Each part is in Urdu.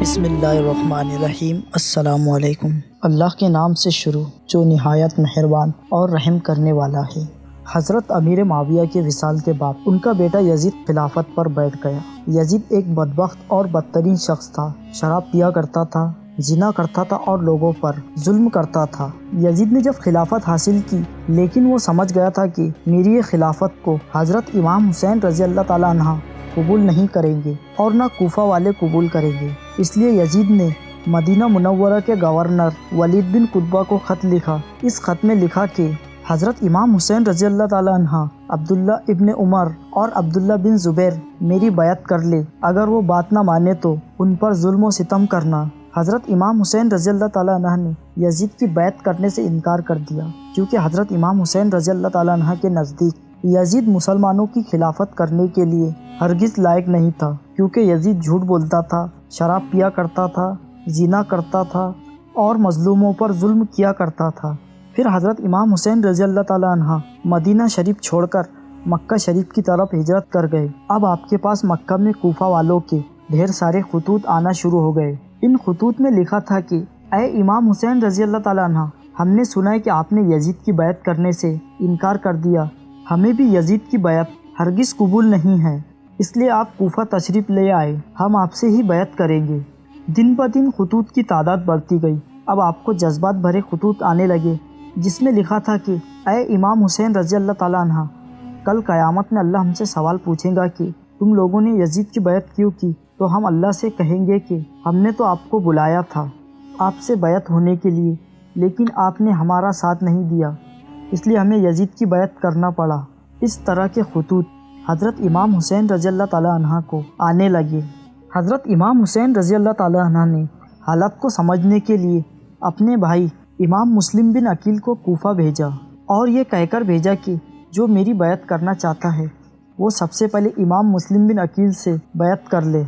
بسم اللہ الرحمن الرحیم۔ السلام علیکم۔ اللہ کے نام سے شروع جو نہایت مہربان اور رحم کرنے والا ہے۔ حضرت امیر معاویہ کے وصال کے بعد ان کا بیٹا یزید خلافت پر بیٹھ گیا۔ یزید ایک بدبخت اور بدترین شخص تھا۔ شراب پیا کرتا تھا، زنا کرتا تھا اور لوگوں پر ظلم کرتا تھا۔ یزید نے جب خلافت حاصل کی لیکن وہ سمجھ گیا تھا کہ میری یہ خلافت کو حضرت امام حسین رضی اللہ تعالیٰ عنہ قبول نہیں کریں گے اور نہ کوفہ والے قبول کریں گے۔ اس لیے یزید نے مدینہ منورہ کے گورنر ولید بن قطبہ کو خط لکھا۔ اس خط میں لکھا کہ حضرت امام حسین رضی اللہ تعالیٰ عنہ عبداللہ ابن عمر اور عبداللہ بن زبیر میری بیعت کر لے، اگر وہ بات نہ مانے تو ان پر ظلم و ستم کرنا۔ حضرت امام حسین رضی اللہ تعالیٰ عنہ نے یزید کی بیعت کرنے سے انکار کر دیا، کیونکہ حضرت امام حسین رضی اللہ تعالیٰ عنہ کے نزدیک یزید مسلمانوں کی خلافت کرنے کے لیے ہرگز لائق نہیں تھا، کیونکہ یزید جھوٹ بولتا تھا، شراب پیا کرتا تھا، زنا کرتا تھا اور مظلوموں پر ظلم کیا کرتا تھا۔ پھر حضرت امام حسین رضی اللہ تعالیٰ عنہ مدینہ شریف چھوڑ کر مکہ شریف کی طرف ہجرت کر گئے۔ اب آپ کے پاس مکہ میں کوفہ والوں کے ڈھیر سارے خطوط آنا شروع ہو گئے۔ ان خطوط میں لکھا تھا کہ اے امام حسین رضی اللہ تعالیٰ عنہ، ہم نے سنا ہے کہ آپ نے یزید کی بیعت کرنے سے انکار کر دیا، ہمیں بھی یزید کی بیعت ہرگز قبول نہیں ہے، اس لیے آپ کوفہ تشریف لے آئے، ہم آپ سے ہی بیعت کریں گے۔ دن بہ دن خطوط کی تعداد بڑھتی گئی۔ اب آپ کو جذبات بھرے خطوط آنے لگے جس میں لکھا تھا کہ اے امام حسین رضی اللہ تعالیٰ عنہ، کل قیامت میں اللہ ہم سے سوال پوچھے گا کہ تم لوگوں نے یزید کی بیعت کیوں کی، تو ہم اللہ سے کہیں گے کہ ہم نے تو آپ کو بلایا تھا آپ سے بیعت ہونے کے لیے، لیکن آپ نے ہمارا ساتھ نہیں دیا، اس لیے ہمیں یزید کی بیعت کرنا پڑا۔ اس طرح کے خطوط حضرت امام حسین رضی اللہ تعالیٰ عنہ کو آنے لگے۔ حضرت امام حسین رضی اللہ تعالیٰ عنہ نے حالت کو سمجھنے کے لیے اپنے بھائی امام مسلم بن عقیل کو کوفہ بھیجا اور یہ کہہ کر بھیجا کہ جو میری بیعت کرنا چاہتا ہے وہ سب سے پہلے امام مسلم بن عقیل سے بیعت کر لے۔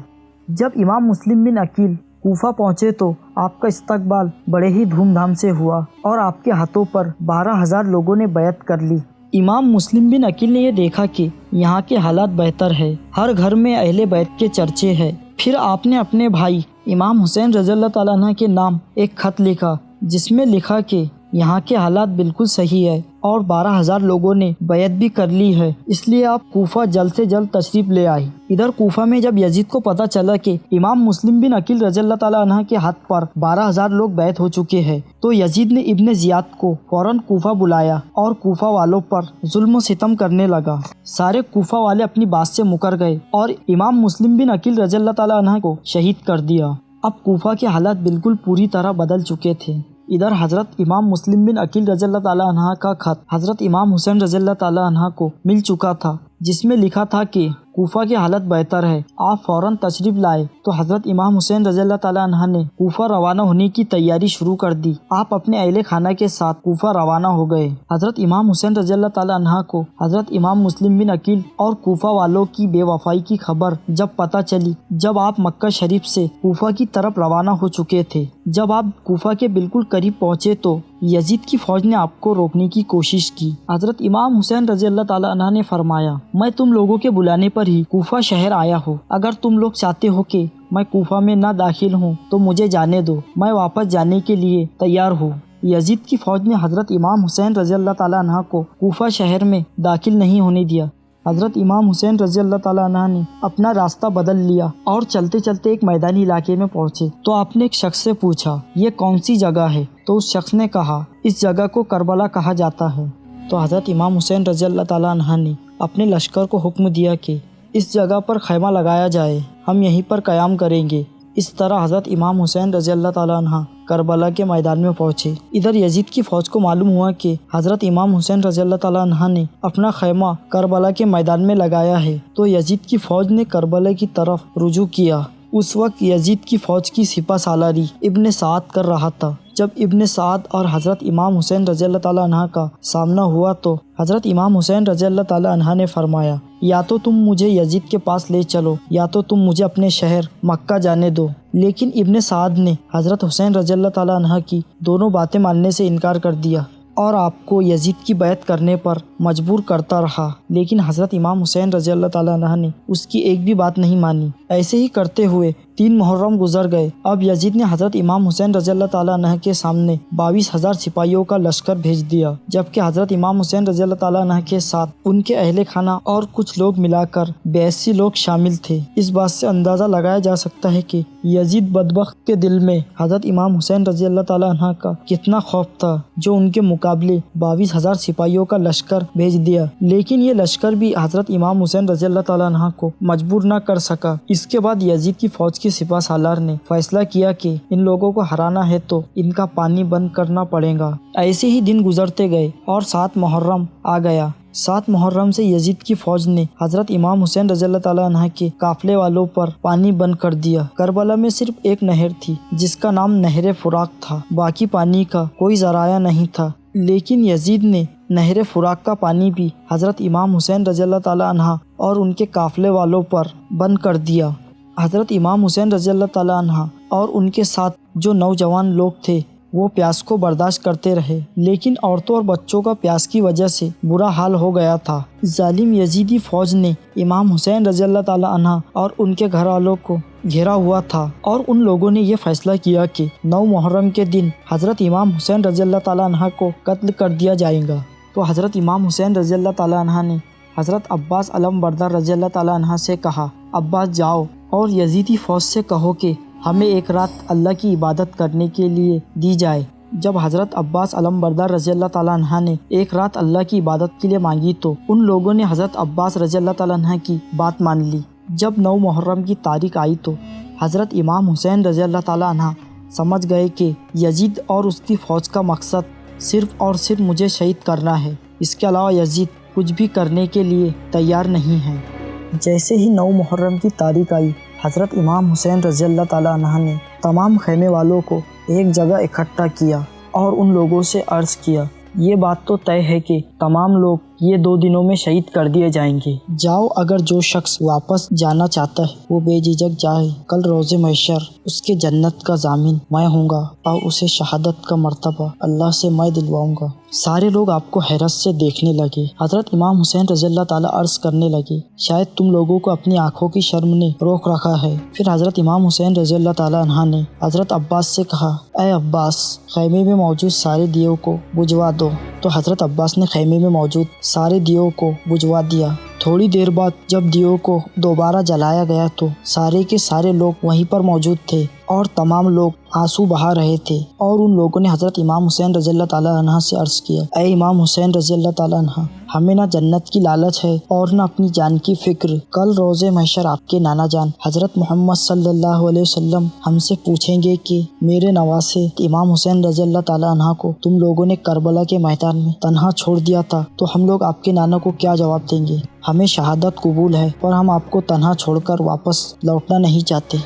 جب امام مسلم بن عقیل کوفہ پہنچے تو آپ کا استقبال بڑے ہی دھوم دھام سے ہوا اور آپ کے ہاتھوں پر 12,000 لوگوں نے بیعت کر لی۔ امام مسلم بن عقیل نے یہ دیکھا کہ یہاں کے حالات بہتر ہے، ہر گھر میں اہل بیت کے چرچے ہیں۔ پھر آپ نے اپنے بھائی امام حسین رضی اللہ تعالیٰ عنہ کے نام ایک خط لکھا جس میں لکھا کہ یہاں کے حالات بالکل صحیح ہے اور 12,000 لوگوں نے بیعت بھی کر لی ہے، اس لیے آپ کوفہ جلد سے جلد تشریف لے آئے۔ ادھر کوفہ میں جب یزید کو پتہ چلا کہ امام مسلم بن عقیل رضی اللہ تعالیٰ عنہ کے ہاتھ پر 12,000 لوگ بیعت ہو چکے ہیں، تو یزید نے ابن زیاد کو فوراً کوفہ بلایا اور کوفہ والوں پر ظلم و ستم کرنے لگا۔ سارے کوفہ والے اپنی بات سے مکر گئے اور امام مسلم بن عقیل رضی اللہ تعالیٰ عنہ کو شہید کر دیا۔ اب کوفہ کے حالات بالکل پوری طرح بدل چکے تھے۔ ادھر حضرت امام مسلم بن عقیل رضی اللہ تعالیٰ عنہ کا خط حضرت امام حسین رضی اللہ تعالیٰ عنہ کو مل چکا تھا جس میں لکھا تھا کہ کوفہ کی حالت بہتر ہے، آپ فوراً تشریف لائے۔ تو حضرت امام حسین رضی اللہ تعالیٰ عنہ نے کوفہ روانہ ہونے کی تیاری شروع کر دی۔ آپ اپنے اہل خانہ کے ساتھ کوفہ روانہ ہو گئے۔ حضرت امام حسین رضی اللہ تعالیٰ عنہ کو حضرت امام مسلم بن عقیل اور کوفہ والوں کی بے وفائی کی خبر جب پتہ چلی، جب آپ مکہ شریف سے کوفہ کی طرف روانہ ہو چکے تھے، جب آپ کوفہ کے بالکل قریب پہنچے تو یزید کی فوج نے آپ کو روکنے کی کوشش کی۔ حضرت امام حسین رضی اللہ تعالیٰ عنہ نے فرمایا، میں تم لوگوں کے بلانے پر ہی کوفہ شہر آیا ہوں، اگر تم لوگ چاہتے ہو کہ میں کوفہ میں نہ داخل ہوں تو مجھے جانے دو، میں واپس جانے کے لیے تیار ہوں۔ یزید کی فوج نے حضرت امام حسین رضی اللہ تعالیٰ عنہ کو کوفہ شہر میں داخل نہیں ہونے دیا۔ حضرت امام حسین رضی اللہ تعالیٰ عنہ نے اپنا راستہ بدل لیا اور چلتے چلتے ایک میدانی علاقے میں پہنچے تو آپ نے ایک شخص سے پوچھا یہ کون سی جگہ ہے، تو اس شخص نے کہا اس جگہ کو کربلا کہا جاتا ہے۔ تو حضرت امام حسین رضی اللہ تعالیٰ عنہ نے اپنے لشکر کو حکم دیا کہ اس جگہ پر خیمہ لگایا جائے، ہم یہیں پر قیام کریں گے۔ اس طرح حضرت امام حسین رضی اللہ تعالیٰ عنہ کربلا کے میدان میں پہنچے۔ ادھر یزید کی فوج کو معلوم ہوا کہ حضرت امام حسین رضی اللہ تعالیٰ عنہ نے اپنا خیمہ کربلا کے میدان میں لگایا ہے، تو یزید کی فوج نے کربلا کی طرف رجوع کیا۔ اس وقت یزید کی فوج کی سپہ سالاری ابن سعد کر رہا تھا۔ جب ابن سعد اور حضرت امام حسین رضی اللہ تعالیٰ عنہ کا سامنا ہوا تو حضرت امام حسین رضی اللہ تعالیٰ عنہ نے فرمایا، یا تو تم مجھے یزید کے پاس لے چلو یا تو تم مجھے اپنے شہر مکہ جانے دو۔ لیکن ابن سعد نے حضرت حسین رضی اللہ تعالیٰ عنہ کی دونوں باتیں ماننے سے انکار کر دیا اور آپ کو یزید کی بیعت کرنے پر مجبور کرتا رہا، لیکن حضرت امام حسین رضی اللہ تعالیٰ عنہ نے اس کی ایک بھی بات نہیں مانی۔ ایسے ہی کرتے ہوئے 3 محرم گزر گئے۔ اب یزید نے حضرت امام حسین رضی اللہ تعالیٰ عنہ کے سامنے 22,000 سپاہیوں کا لشکر بھیج دیا، جبکہ حضرت امام حسین رضی اللہ تعالیٰ عنہ کے ساتھ ان کے اہل خانہ اور کچھ لوگ ملا کر 82 لوگ شامل تھے۔ اس بات سے اندازہ لگایا جا سکتا ہے کہ یزید بدبخت کے دل میں حضرت امام حسین رضی اللہ تعالیٰ عنہ کا کتنا خوف تھا، جو ان کے مقابلے 22,000 سپاہیوں کا لشکر بھیج دیا، لیکن یہ لشکر بھی حضرت امام حسین رضی اللہ تعالیٰ عنہ کو مجبور نہ کر سکا۔ اس کے بعد یزید کی فوج کے سپہ سالار نے فیصلہ کیا کہ ان لوگوں کو ہرانا ہے تو ان کا پانی بند کرنا پڑے گا۔ ایسے ہی دن گزرتے گئے اور 7 محرم آ گیا۔ 7 محرم سے یزید کی فوج نے حضرت امام حسین رضی اللہ تعالیٰ عنہ کے قافلے والوں پر پانی بند کر دیا۔ کربلا میں صرف ایک نہر تھی جس کا نام نہر فراق تھا، باقی پانی کا کوئی ذرائع نہیں تھا، لیکن یزید نے نہر فراق کا پانی بھی حضرت امام حسین رضی اللہ تعالیٰ عنہ اور ان کے قافلے والوں پر بند کر دیا۔ حضرت امام حسین رضی اللہ تعالیٰ عنہ اور ان کے ساتھ جو نوجوان لوگ تھے وہ پیاس کو برداشت کرتے رہے، لیکن عورتوں اور بچوں کا پیاس کی وجہ سے برا حال ہو گیا تھا۔ ظالم یزیدی فوج نے امام حسین رضی اللہ تعالیٰ عنہ اور ان کے گھر والوں کو گھیرا ہوا تھا، اور ان لوگوں نے یہ فیصلہ کیا کہ 9 محرم کے دن حضرت امام حسین رضی اللہ تعالیٰ عنہ کو قتل کر دیا جائے گا۔ تو حضرت امام حسین رضی اللہ تعالیٰ عنہ نے حضرت عباس علم بردار رضی اللہ تعالیٰ عنہ سے کہا، عباس جاؤ اور یزیدی فوج سے کہو کہ ہمیں ایک رات اللہ کی عبادت کرنے کے لیے دی جائے۔ جب حضرت عباس علم بردار رضی اللہ تعالیٰ عنہ نے ایک رات اللہ کی عبادت کے لیے مانگی تو ان لوگوں نے حضرت عباس رضی اللہ تعالیٰ عنہ کی بات مان لی۔ جب 9 محرم کی تاریخ آئی تو حضرت امام حسین رضی اللہ تعالیٰ عنہ سمجھ گئے کہ یزید اور اس کی فوج کا مقصد صرف اور صرف مجھے شہید کرنا ہے، اس کے علاوہ یزید کچھ بھی کرنے کے لیے تیار نہیں ہے۔ جیسے ہی 9 محرم کی تاریخ آئی، حضرت امام حسین رضی اللہ تعالیٰ عنہ نے تمام خیمے والوں کو ایک جگہ اکٹھا کیا اور ان لوگوں سے عرض کیا، یہ بات تو طے ہے کہ تمام لوگ یہ 2 دنوں میں شہید کر دیے جائیں گے۔ جاؤ، اگر جو شخص واپس جانا چاہتا ہے وہ بے جھجک جائے، کل روز محشر اس کے جنت کا ضامن میں ہوں گا اور اسے شہادت کا مرتبہ اللہ سے میں دلواؤں گا۔ سارے لوگ آپ کو حیرت سے دیکھنے لگے۔ حضرت امام حسین رضی اللہ تعالیٰ عرض کرنے لگے، شاید تم لوگوں کو اپنی آنکھوں کی شرم نے روک رکھا ہے۔ پھر حضرت امام حسین رضی اللہ تعالیٰ عنہ نے حضرت عباس سے کہا، اے عباس، خیمے میں موجود سارے دیوں کو بجھوا دو۔ تو حضرت عباس نے خیمے میں موجود سارے دیوں کو بجھوا دیا۔ تھوڑی دیر بعد جب دیوں کو دوبارہ جلایا گیا تو سارے کے سارے لوگ وہیں پر موجود تھے اور تمام لوگ آنسو بہا رہے تھے، اور ان لوگوں نے حضرت امام حسین رضی اللہ تعالیٰ عنہ سے عرض کیا، اے امام حسین رضی اللہ تعالیٰ عنہ، ہمیں نہ جنت کی لالچ ہے اور نہ اپنی جان کی فکر۔ کل روز محشر آپ کے نانا جان حضرت محمد صلی اللہ علیہ وسلم ہم سے پوچھیں گے کہ میرے نواسے امام حسین رضی اللہ تعالیٰ عنہ کو تم لوگوں نے کربلا کے میدان میں تنہا چھوڑ دیا تھا، تو ہم لوگ آپ کے نانا کو کیا جواب دیں گے؟ ہمیں شہادت قبول ہے اور ہم آپ کو تنہا چھوڑ کر واپس لوٹنا نہیں چاہتے۔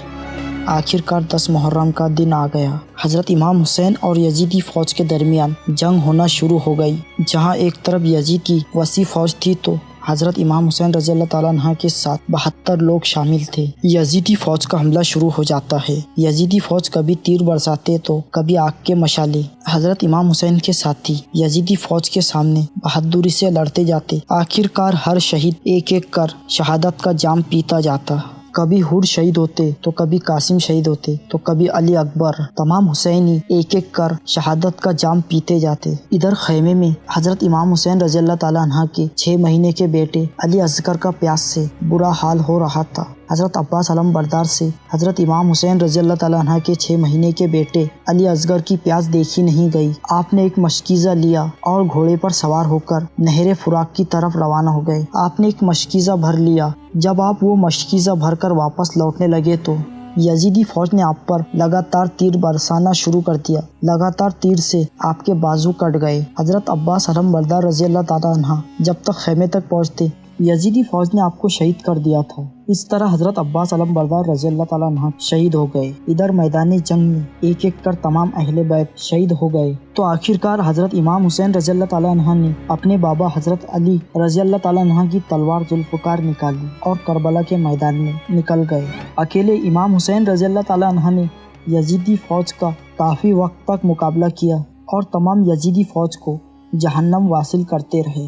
آخر کار 10 محرم کا دن آ گیا۔ حضرت امام حسین اور یزیدی فوج کے درمیان جنگ ہونا شروع ہو گئی۔ جہاں ایک طرف یزید کی وسیع فوج تھی تو حضرت امام حسین رضی اللہ تعالیٰ عنہ کے ساتھ 72 لوگ شامل تھے۔ یزیدی فوج کا حملہ شروع ہو جاتا ہے۔ یزیدی فوج کبھی تیر برساتے تو کبھی آگ کے مشالے۔ حضرت امام حسین کے ساتھی یزیدی فوج کے سامنے بہادری سے لڑتے جاتے۔ آخر کار ہر شہید ایک ایک کر شہادت کا جام پیتا جاتا۔ کبھی حور شہید ہوتے تو کبھی قاسم شہید ہوتے تو کبھی علی اکبر۔ تمام حسینی ایک ایک کر شہادت کا جام پیتے جاتے۔ ادھر خیمے میں حضرت امام حسین رضی اللہ تعالیٰ عنہ کے 6 مہینے کے بیٹے علی اصغر کا پیاس سے برا حال ہو رہا تھا۔ حضرت عباس علم بردار سے حضرت امام حسین رضی اللہ تعالیٰ عنہ کے 6 مہینے کے بیٹے علی اصغر کی پیاس دیکھی نہیں گئی۔ آپ نے ایک مشکیزہ لیا اور گھوڑے پر سوار ہو کر نہر فراق کی طرف روانہ ہو گئے۔ آپ نے ایک مشکیزہ بھر لیا۔ جب آپ وہ مشکیزہ بھر کر واپس لوٹنے لگے تو یزیدی فوج نے آپ پر لگاتار تیر برسانا شروع کر دیا۔ لگاتار تیر سے آپ کے بازو کٹ گئے۔ حضرت عباس علم بردار رضی اللہ تعالیٰ عنہ جب تک خیمے تک پہنچتے یزیدی فوج نے آپ کو شہید کر دیا تھا۔ اس طرح حضرت عباس علم بردار رضی اللہ تعالیٰ عنہ شہید ہو گئے۔ ادھر میدان جنگ میں ایک ایک کر تمام اہل بیت شہید ہو گئے۔ تو آخر کار حضرت امام حسین رضی اللہ تعالیٰ عنہ نے اپنے بابا حضرت علی رضی اللہ تعالیٰ عنہ کی تلوار ذوالفقار نکالی اور کربلا کے میدان میں نکل گئے۔ اکیلے امام حسین رضی اللہ تعالیٰ عنہ نے یزیدی فوج کا کافی وقت تک مقابلہ کیا اور تمام یزیدی فوج کو جہنم واصل کرتے رہے۔